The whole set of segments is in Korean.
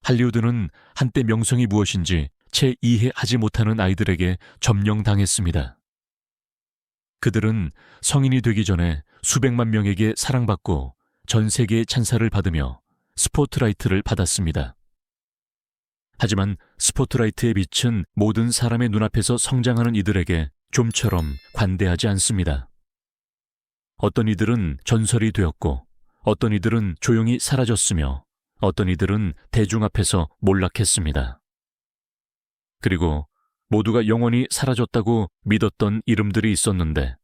할리우드는 한때 명성이 무엇인지 채 이해하지 못하는 아이들에게 점령당했습니다. 그들은 성인이 되기 전에 수백만 명에게 사랑받고 전 세계의 찬사를 받으며 스포트라이트를 받았습니다. 하지만 스포트라이트의 빛은 모든 사람의 눈앞에서 성장하는 이들에게 좀처럼 관대하지 않습니다. 어떤 이들은 전설이 되었고, 어떤 이들은 조용히 사라졌으며, 어떤 이들은 대중 앞에서 몰락했습니다. 그리고 모두가 영원히 사라졌다고 믿었던 이름들이 있었는데,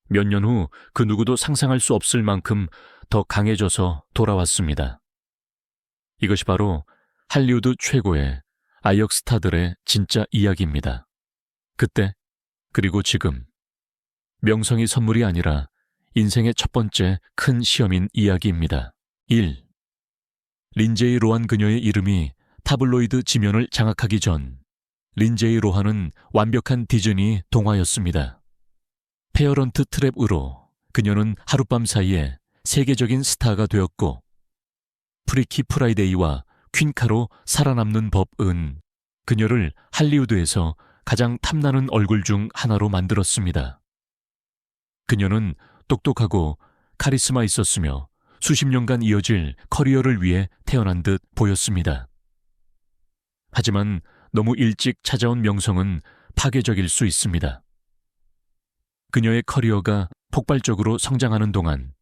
몇 년 후 그 누구도 상상할 수 없을 만큼 더 강해져서 돌아왔습니다. 이것이 바로 할리우드 최고의 아역 스타들의 진짜 이야기입니다. 그때, 그리고 지금. 명성이 선물이 아니라 인생의 첫 번째 큰 시험인 이야기입니다. 1. 린제이 로한 그녀의 이름이 타블로이드 지면을 장악하기 전, 린제이 로한은 완벽한 디즈니 동화였습니다. 페어런트 트랩으로 그녀는 하룻밤 사이에 세계적인 스타가 되었고, 프리키 프라이데이와 퀸카로 살아남는 법은 그녀를 할리우드에서 가장 탐나는 얼굴 중 하나로 만들었습니다. 그녀는 똑똑하고 카리스마 있었으며 수십 년간 이어질 커리어를 위해 태어난 듯 보였습니다. 하지만 너무 일찍 찾아온 명성은 파괴적일 수 있습니다. 그녀의 커리어가 폭발적으로 성장하는 동안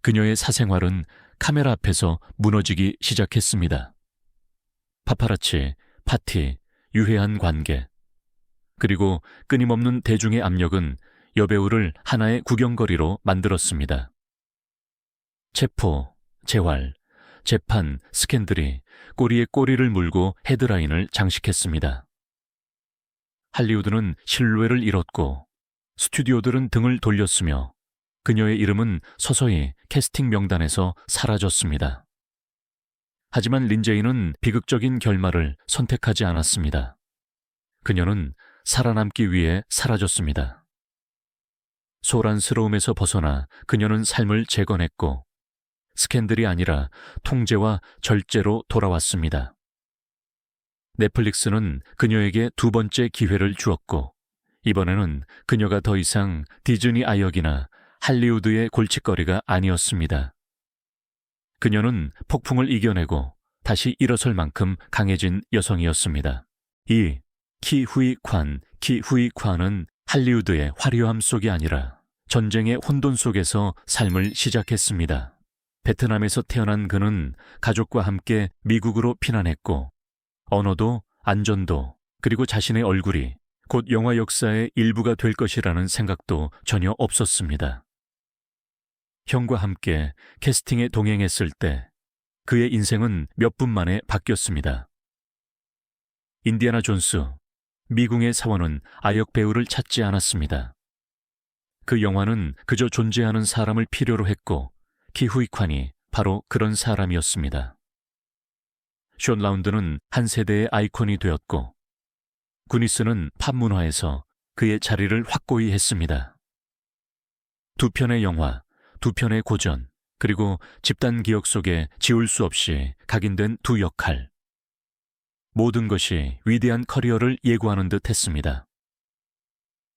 그녀의 사생활은 카메라 앞에서 무너지기 시작했습니다. 파파라치, 파티, 유해한 관계, 그리고 끊임없는 대중의 압력은 여배우를 하나의 구경거리로 만들었습니다. 체포, 재활, 재판, 스캔들이 꼬리에 꼬리를 물고 헤드라인을 장식했습니다. 할리우드는 신뢰를 잃었고 스튜디오들은 등을 돌렸으며 그녀의 이름은 서서히 캐스팅 명단에서 사라졌습니다. 하지만 린제이는 비극적인 결말을 선택하지 않았습니다. 그녀는 살아남기 위해 사라졌습니다. 소란스러움에서 벗어나 그녀는 삶을 재건했고 스캔들이 아니라 통제와 절제로 돌아왔습니다. 넷플릭스는 그녀에게 두 번째 기회를 주었고 이번에는 그녀가 더 이상 디즈니 아역이나 할리우드의 골칫거리가 아니었습니다. 그녀는 폭풍을 이겨내고 다시 일어설 만큼 강해진 여성이었습니다. 2. 키후이 콴은 할리우드의 화려함 속이 아니라 전쟁의 혼돈 속에서 삶을 시작했습니다. 베트남에서 태어난 그는 가족과 함께 미국으로 피난했고 언어도 안전도 그리고 자신의 얼굴이 곧 영화 역사의 일부가 될 것이라는 생각도 전혀 없었습니다. 형과 함께 캐스팅에 동행했을 때 그의 인생은 몇 분 만에 바뀌었습니다. 인디아나 존스, 미궁의 사원은 아역 배우를 찾지 않았습니다. 그 영화는 그저 존재하는 사람을 필요로 했고 키후이 콴이 바로 그런 사람이었습니다. 숀 라운드는 한 세대의 아이콘이 되었고 구니스는 팝 문화에서 그의 자리를 확고히 했습니다. 두 편의 영화, 두 편의 고전, 그리고 집단 기억 속에 지울 수 없이 각인된 두 역할. 모든 것이 위대한 커리어를 예고하는 듯 했습니다.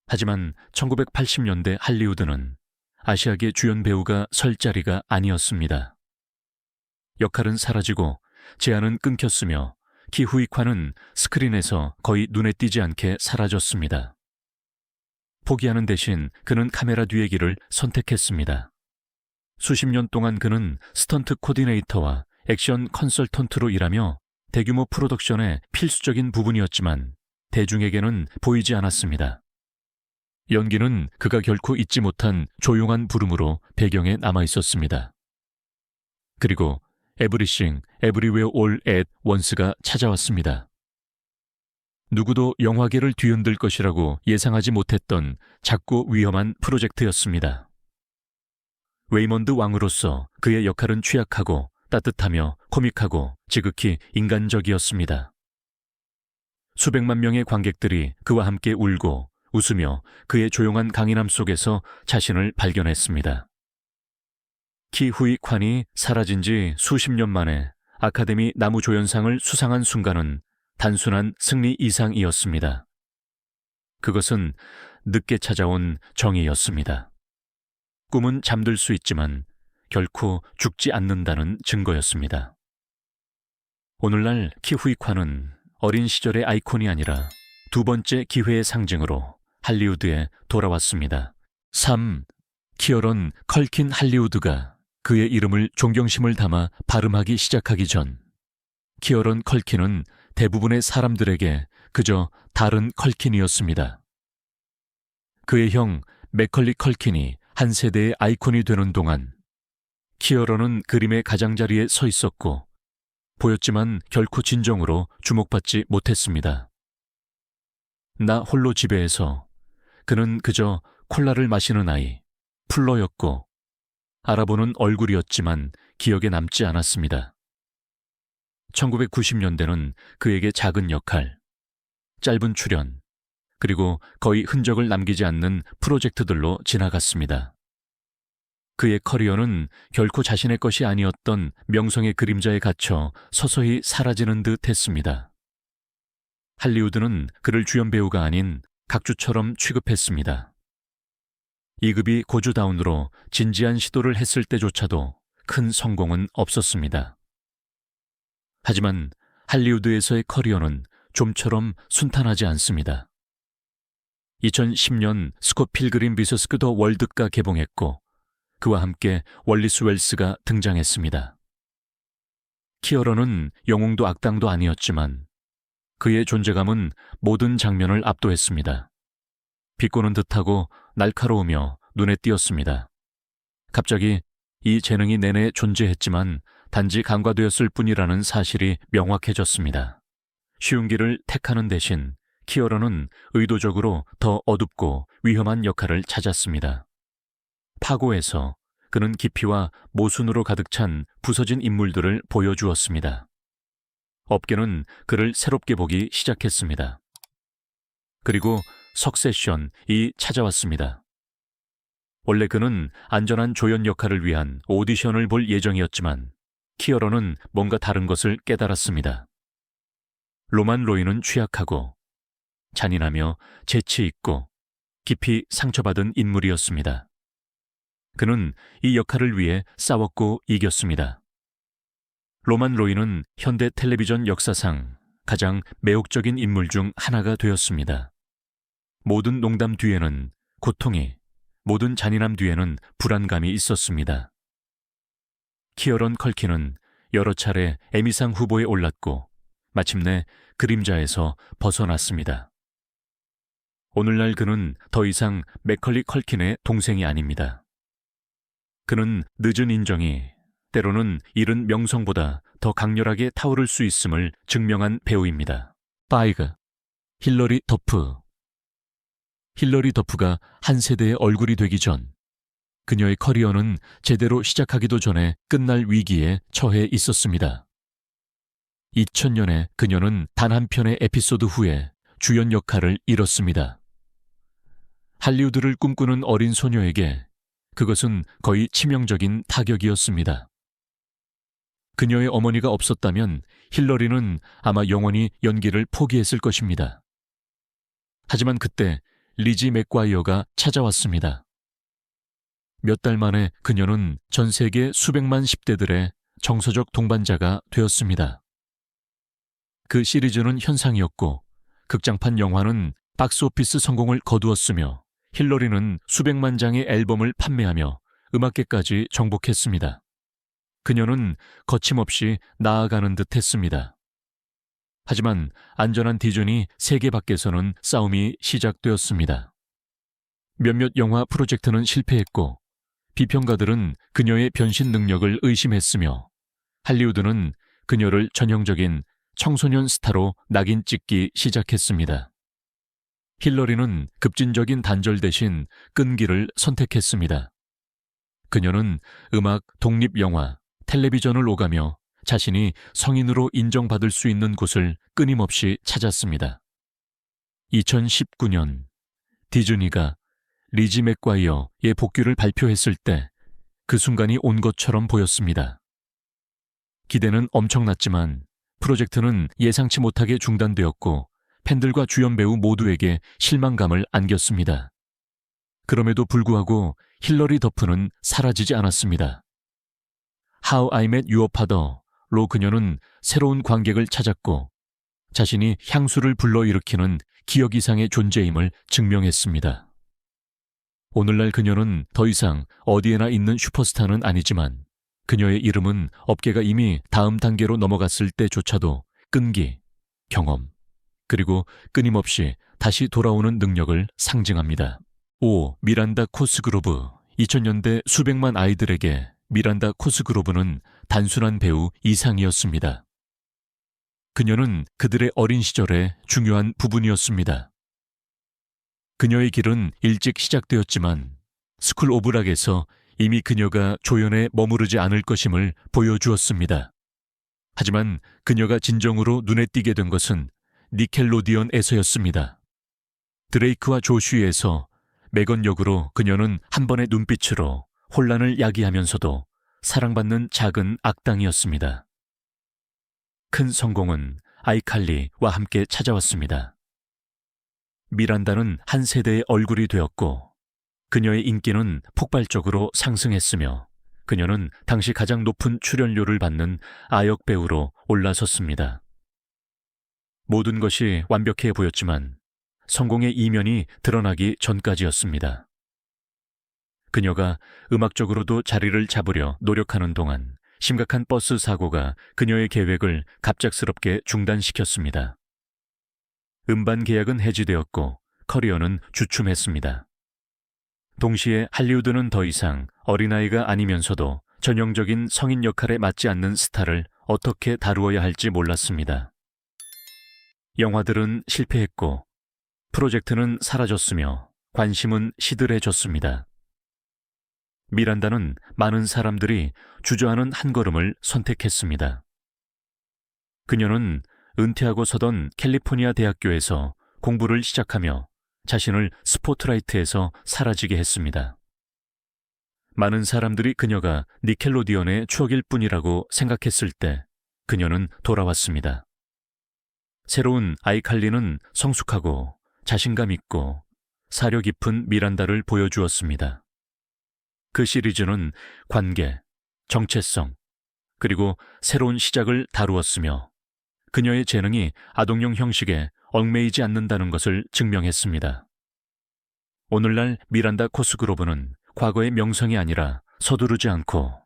하지만 1980년대 할리우드는 아시아계 주연 배우가 설 자리가 아니었습니다. 역할은 사라지고 제안은 끊겼으며 키후이 콴은 스크린에서 거의 눈에 띄지 않게 사라졌습니다. 포기하는 대신 그는 카메라 뒤의 길을 선택했습니다. 수십 년 동안 그는 스턴트 코디네이터와 액션 컨설턴트로 일하며 대규모 프로덕션의 필수적인 부분이었지만 대중에게는 보이지 않았습니다. 연기는 그가 결코 잊지 못한 조용한 부름으로 배경에 남아있었습니다. 그리고 에브리싱, 에브리웨어 올 앳 원스가 찾아왔습니다. 누구도 영화계를 뒤흔들 것이라고 예상하지 못했던 작고 위험한 프로젝트였습니다. 웨이먼드 왕으로서 그의 역할은 취약하고 따뜻하며 코믹하고 지극히 인간적이었습니다. 수백만 명의 관객들이 그와 함께 울고 웃으며 그의 조용한 강인함 속에서 자신을 발견했습니다. 키후이 콴이 사라진 지 수십 년 만에 아카데미 나무조연상을 수상한 순간은 단순한 승리 이상이었습니다. 그것은 늦게 찾아온 정의였습니다. 꿈은 잠들 수 있지만 결코 죽지 않는다는 증거였습니다. 오늘날 키후이kwa는 어린 시절의 아이콘이 아니라 두 번째 기회의 상징으로 할리우드에 돌아왔습니다. 3. 키어런 컬킨 할리우드가 그의 이름을 존경심을 담아 발음하기 시작하기 전 키어런 컬킨은 대부분의 사람들에게 그저 다른 컬킨이었습니다. 그의 형 맥컬리 컬킨이 한 세대의 아이콘이 되는 동안 키어런은 그림의 가장자리에 서 있었고 보였지만 결코 진정으로 주목받지 못했습니다. 나 홀로 집에에서 그는 그저 콜라를 마시는 아이, 플러였고 알아보는 얼굴이었지만 기억에 남지 않았습니다. 1990년대는 그에게 작은 역할, 짧은 출연, 그리고 거의 흔적을 남기지 않는 프로젝트들로 지나갔습니다. 그의 커리어는 결코 자신의 것이 아니었던 명성의 그림자에 갇혀 서서히 사라지는 듯 했습니다. 할리우드는 그를 주연 배우가 아닌 각주처럼 취급했습니다. 2급이 고주다운으로 진지한 시도를 했을 때조차도 큰 성공은 없었습니다. 하지만 할리우드에서의 커리어는 좀처럼 순탄하지 않습니다. 2010년 스콧 필그림 비서스 더 월드가 개봉했고 그와 함께 월리스 웰스가 등장했습니다. 키어런은 영웅도 악당도 아니었지만 그의 존재감은 모든 장면을 압도했습니다. 비꼬는 듯하고 날카로우며 눈에 띄었습니다. 갑자기 이 재능이 내내 존재했지만 단지 간과되었을 뿐이라는 사실이 명확해졌습니다. 쉬운 길을 택하는 대신 키어런은 의도적으로 더 어둡고 위험한 역할을 찾았습니다. 파고에서 그는 깊이와 모순으로 가득 찬 부서진 인물들을 보여주었습니다. 업계는 그를 새롭게 보기 시작했습니다. 그리고 석세션이 찾아왔습니다. 원래 그는 안전한 조연 역할을 위한 오디션을 볼 예정이었지만 키어런은 뭔가 다른 것을 깨달았습니다. 로만 로이는 취약하고 잔인하며 재치 있고 깊이 상처받은 인물이었습니다. 그는 이 역할을 위해 싸웠고 이겼습니다. 로만 로이는 현대 텔레비전 역사상 가장 매혹적인 인물 중 하나가 되었습니다. 모든 농담 뒤에는 고통이, 모든 잔인함 뒤에는 불안감이 있었습니다. 키어런 컬킨은 여러 차례 에미상 후보에 올랐고 마침내 그림자에서 벗어났습니다. 오늘날 그는 더 이상 맥컬리 컬킨의 동생이 아닙니다. 그는 늦은 인정이 때로는 이른 명성보다 더 강렬하게 타오를 수 있음을 증명한 배우입니다. 5. 힐러리 더프. 힐러리 더프가 한 세대의 얼굴이 되기 전 그녀의 커리어는 제대로 시작하기도 전에 끝날 위기에 처해 있었습니다. 2000년에 그녀는 단 한 편의 에피소드 후에 주연 역할을 잃었습니다. 할리우드를 꿈꾸는 어린 소녀에게 그것은 거의 치명적인 타격이었습니다. 그녀의 어머니가 없었다면 힐러리는 아마 영원히 연기를 포기했을 것입니다. 하지만 그때 리지 맥과이어가 찾아왔습니다. 몇 달 만에 그녀는 전 세계 수백만 10대들의 정서적 동반자가 되었습니다. 그 시리즈는 현상이었고 극장판 영화는 박스오피스 성공을 거두었으며 힐러리는 수백만 장의 앨범을 판매하며 음악계까지 정복했습니다. 그녀는 거침없이 나아가는 듯 했습니다. 하지만 안전한 디즈니 세계 밖에서는 싸움이 시작되었습니다. 몇몇 영화 프로젝트는 실패했고 비평가들은 그녀의 변신 능력을 의심했으며 할리우드는 그녀를 전형적인 청소년 스타로 낙인 찍기 시작했습니다. 힐러리는 급진적인 단절 대신 끈기를 선택했습니다. 그녀는 음악, 독립영화, 텔레비전을 오가며 자신이 성인으로 인정받을 수 있는 곳을 끊임없이 찾았습니다. 2019년 디즈니가 리지 맥과이어의 복귀를 발표했을 때 그 순간이 온 것처럼 보였습니다. 기대는 엄청났지만 프로젝트는 예상치 못하게 중단되었고 팬들과 주연 배우 모두에게 실망감을 안겼습니다. 그럼에도 불구하고 힐러리 더프는 사라지지 않았습니다. How I Met Your Father로 그녀는 새로운 관객을 찾았고 자신이 향수를 불러일으키는 기억 이상의 존재임을 증명했습니다. 오늘날 그녀는 더 이상 어디에나 있는 슈퍼스타는 아니지만 그녀의 이름은 업계가 이미 다음 단계로 넘어갔을 때조차도 끈기, 경험, 그리고 끊임없이 다시 돌아오는 능력을 상징합니다. 5. 미란다 코스그로브. 2000년대 수백만 아이들에게 미란다 코스그로브는 단순한 배우 이상이었습니다. 그녀는 그들의 어린 시절의 중요한 부분이었습니다. 그녀의 길은 일찍 시작되었지만 스쿨 오브 락에서 이미 그녀가 조연에 머무르지 않을 것임을 보여주었습니다. 하지만 그녀가 진정으로 눈에 띄게 된 것은 니켈로디언에서였습니다. 드레이크와 조슈에서 메건 역으로 그녀는 한 번의 눈빛으로 혼란을 야기하면서도 사랑받는 작은 악당이었습니다. 큰 성공은 아이칼리와 함께 찾아왔습니다. 미란다는 한 세대의 얼굴이 되었고 그녀의 인기는 폭발적으로 상승했으며 그녀는 당시 가장 높은 출연료를 받는 아역 배우로 올라섰습니다. 모든 것이 완벽해 보였지만 성공의 이면이 드러나기 전까지였습니다. 그녀가 음악적으로도 자리를 잡으려 노력하는 동안 심각한 버스 사고가 그녀의 계획을 갑작스럽게 중단시켰습니다. 음반 계약은 해지되었고 커리어는 주춤했습니다. 동시에 할리우드는 더 이상 어린아이가 아니면서도 전형적인 성인 역할에 맞지 않는 스타를 어떻게 다루어야 할지 몰랐습니다. 영화들은 실패했고 프로젝트는 사라졌으며 관심은 시들해졌습니다. 미란다는 많은 사람들이 주저하는 한 걸음을 선택했습니다. 그녀는 은퇴하고 서던 캘리포니아 대학교에서 공부를 시작하며 자신을 스포트라이트에서 사라지게 했습니다. 많은 사람들이 그녀가 니켈로디언의 추억일 뿐이라고 생각했을 때 그녀는 돌아왔습니다. 새로운 아이칼리는 성숙하고 자신감 있고 사려 깊은 미란다를 보여주었습니다. 그 시리즈는 관계, 정체성, 그리고 새로운 시작을 다루었으며 그녀의 재능이 아동용 형식에 얽매이지 않는다는 것을 증명했습니다. 오늘날 미란다 코스그로브는 과거의 명성이 아니라 서두르지 않고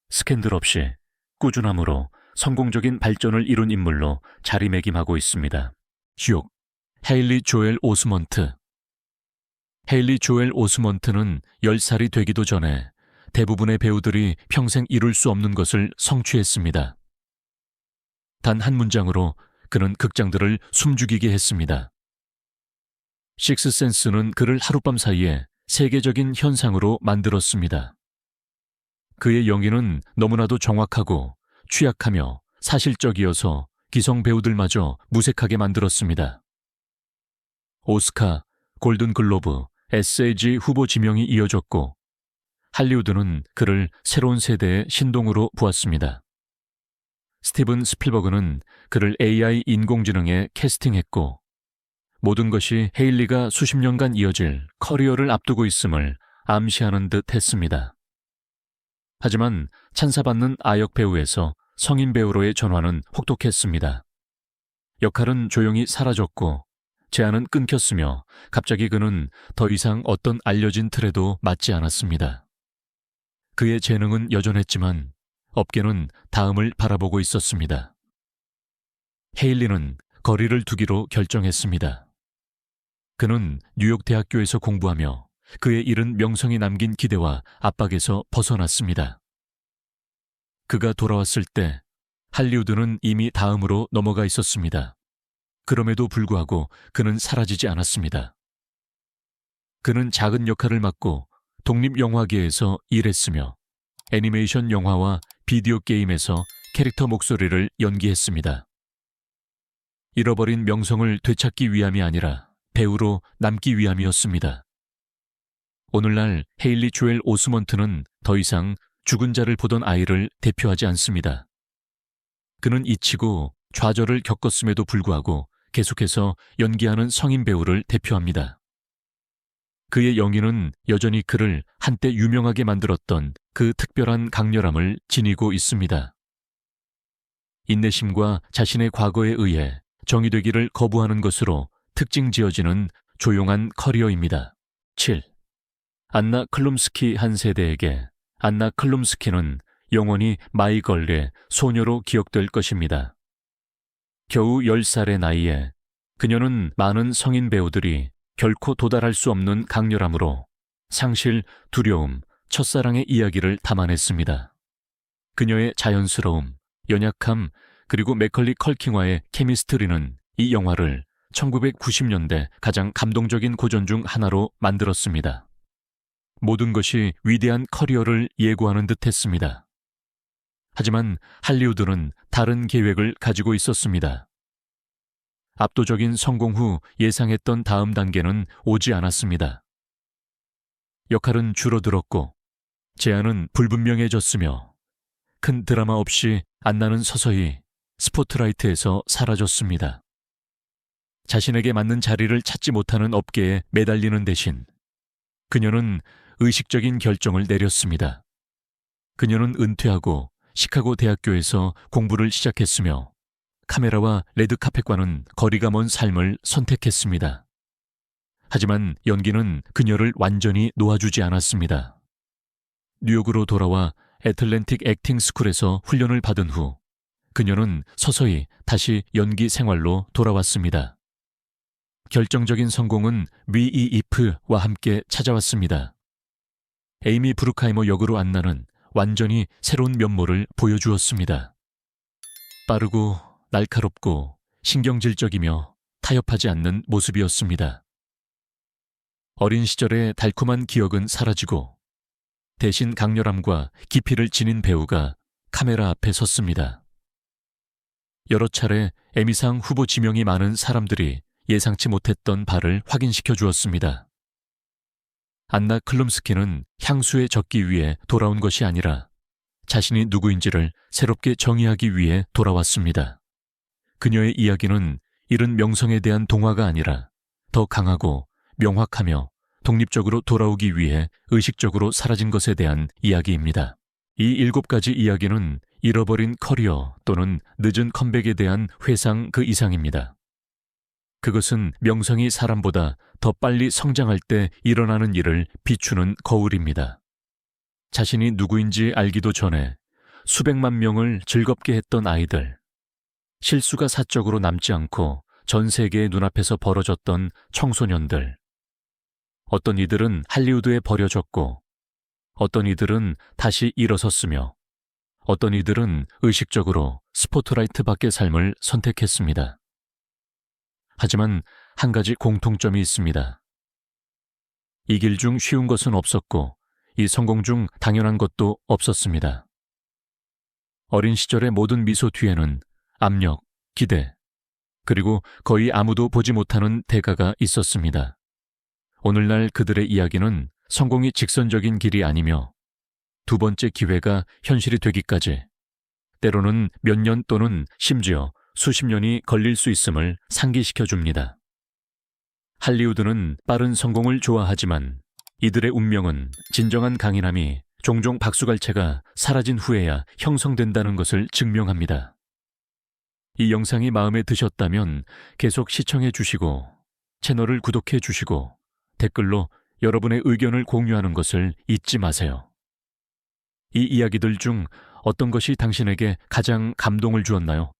스캔들 없이 꾸준함으로 성공적인 발전을 이룬 인물로 자리매김하고 있습니다. 6. 헤일리 조엘 오스먼트. 헤일리 조엘 오스먼트는 10살이 되기도 전에 대부분의 배우들이 평생 이룰 수 없는 것을 성취했습니다. 단 한 문장으로 그는 극장들을 숨죽이게 했습니다. 식스센스는 그를 하룻밤 사이에 세계적인 현상으로 만들었습니다. 그의 연기는 너무나도 정확하고 취약하며 사실적이어서 기성 배우들마저 무색하게 만들었습니다. 오스카, 골든글로브, SAG 후보 지명이 이어졌고 할리우드는 그를 새로운 세대의 신동으로 보았습니다. 스티븐 스필버그는 그를 AI 인공지능에 캐스팅했고 모든 것이 헤일리가 수십 년간 이어질 커리어를 앞두고 있음을 암시하는 듯 했습니다. 하지만 찬사받는 아역 배우에서 성인 배우로의 전환은 혹독했습니다. 역할은 조용히 사라졌고 제안은 끊겼으며 갑자기 그는 더 이상 어떤 알려진 틀에도 맞지 않았습니다. 그의 재능은 여전했지만 업계는 다음을 바라보고 있었습니다. 헤일리는 거리를 두기로 결정했습니다. 그는 뉴욕 대학교에서 공부하며 그의 이른 명성이 남긴 기대와 압박에서 벗어났습니다. 그가 돌아왔을 때 할리우드는 이미 다음으로 넘어가 있었습니다. 그럼에도 불구하고 그는 사라지지 않았습니다. 그는 작은 역할을 맡고 독립영화계에서 일했으며 애니메이션 영화와 비디오 게임에서 캐릭터 목소리를 연기했습니다. 잃어버린 명성을 되찾기 위함이 아니라 배우로 남기 위함이었습니다. 오늘날 헤일리 조엘 오스먼트는 더 이상 죽은 자를 보던 아이를 대표하지 않습니다. 그는 잊히고 좌절을 겪었음에도 불구하고 계속해서 연기하는 성인 배우를 대표합니다. 그의 연기는 여전히 그를 한때 유명하게 만들었던 그 특별한 강렬함을 지니고 있습니다. 인내심과 자신의 과거에 의해 정의되기를 거부하는 것으로 특징 지어지는 조용한 커리어입니다. 7. 안나 클룸스키 한 세대에게 안나 클룸스키는 영원히 마이걸의 소녀로 기억될 것입니다. 겨우 10살의 나이에 그녀는 많은 성인 배우들이 결코 도달할 수 없는 강렬함으로 상실, 두려움, 첫사랑의 이야기를 담아냈습니다. 그녀의 자연스러움, 연약함, 그리고 맥컬리 컬킹와의 케미스트리는 이 영화를 1990년대 가장 감동적인 고전 중 하나로 만들었습니다. 모든 것이 위대한 커리어를 예고하는 듯 했습니다. 하지만 할리우드는 다른 계획을 가지고 있었습니다. 압도적인 성공 후 예상했던 다음 단계는 오지 않았습니다. 역할은 줄어들었고 제안은 불분명해졌으며 큰 드라마 없이 안나는 서서히 스포트라이트에서 사라졌습니다. 자신에게 맞는 자리를 찾지 못하는 업계에 매달리는 대신 그녀는 의식적인 결정을 내렸습니다. 그녀는 은퇴하고 시카고 대학교에서 공부를 시작했으며 카메라와 레드카펫과는 거리가 먼 삶을 선택했습니다. 하지만 연기는 그녀를 완전히 놓아주지 않았습니다. 뉴욕으로 돌아와 애틀랜틱 액팅 스쿨에서 훈련을 받은 후 그녀는 서서히 다시 연기 생활로 돌아왔습니다. 결정적인 성공은 위 이 이프와 함께 찾아왔습니다. 에이미 브루카이머 역으로 안나는 완전히 새로운 면모를 보여주었습니다. 빠르고 날카롭고 신경질적이며 타협하지 않는 모습이었습니다. 어린 시절의 달콤한 기억은 사라지고 대신 강렬함과 깊이를 지닌 배우가 카메라 앞에 섰습니다. 여러 차례 에미상 후보 지명이 많은 사람들이 예상치 못했던 바를 확인시켜 주었습니다. 안나 클룸스키는 향수에 젖기 위해 돌아온 것이 아니라 자신이 누구인지를 새롭게 정의하기 위해 돌아왔습니다. 그녀의 이야기는 이른 명성에 대한 동화가 아니라 더 강하고 명확하며 독립적으로 돌아오기 위해 의식적으로 사라진 것에 대한 이야기입니다. 이 7가지 이야기는 잃어버린 커리어 또는 늦은 컴백에 대한 회상 그 이상입니다. 그것은 명성이 사람보다 더 빨리 성장할 때 일어나는 일을 비추는 거울입니다. 자신이 누구인지 알기도 전에 수백만 명을 즐겁게 했던 아이들, 실수가 사적으로 남지 않고 전 세계의 눈앞에서 벌어졌던 청소년들, 어떤 이들은 할리우드에 버려졌고 어떤 이들은 다시 일어섰으며 어떤 이들은 의식적으로 스포트라이트 밖의 삶을 선택했습니다. 하지만 한 가지 공통점이 있습니다. 이 길 중 쉬운 것은 없었고 이 성공 중 당연한 것도 없었습니다. 어린 시절의 모든 미소 뒤에는 압력, 기대, 그리고 거의 아무도 보지 못하는 대가가 있었습니다. 오늘날 그들의 이야기는 성공이 직선적인 길이 아니며 두 번째 기회가 현실이 되기까지 때로는 몇 년 또는 심지어 수십 년이 걸릴 수 있음을 상기시켜 줍니다. 할리우드는 빠른 성공을 좋아하지만 이들의 운명은 진정한 강인함이 종종 박수갈채가 사라진 후에야 형성된다는 것을 증명합니다. 이 영상이 마음에 드셨다면 계속 시청해 주시고 채널을 구독해 주시고 댓글로 여러분의 의견을 공유하는 것을 잊지 마세요. 이 이야기들 중 어떤 것이 당신에게 가장 감동을 주었나요?